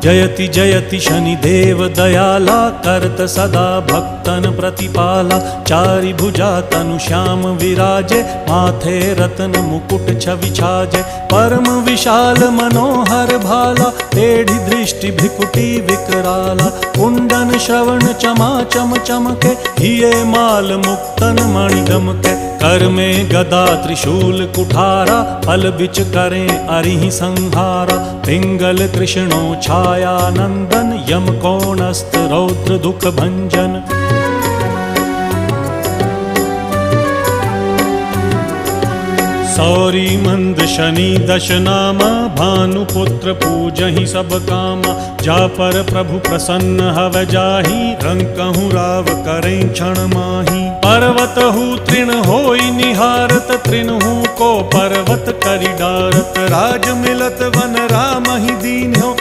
जयति जयति शनिदेव दयाला, करत सदा भक्तन प्रतिपाला। चारि भुजा तनु श्याम विराजे, माथे रत्न मुकुट छवि छाजे। परम विशाल मनोहर भाला, टेढ़ी दृष्टि भृकुटी विकराला। कुंडन श्रवण चमा चम चमके, हिये माल मुक्तन मणि दमके। कर में गदा त्रिशूल कुठारा, फल बिच करें अरिहि संहारा। पिंगल कृष्णो छाया नंदन, यम कोणस्थ रौद्र दुख भंजन। सौरी मंद शनि दश नामा, भानुपुत्र पूजहि सब कामा। जा पर प्रभु प्रसन्न हव जाहि, रंकहु राव करें क्षण माहि। पर्वत हु तृण होई निहारत, तृणहु को पर्वत करि डारत। राज मिलत वन राम ही दीन हो,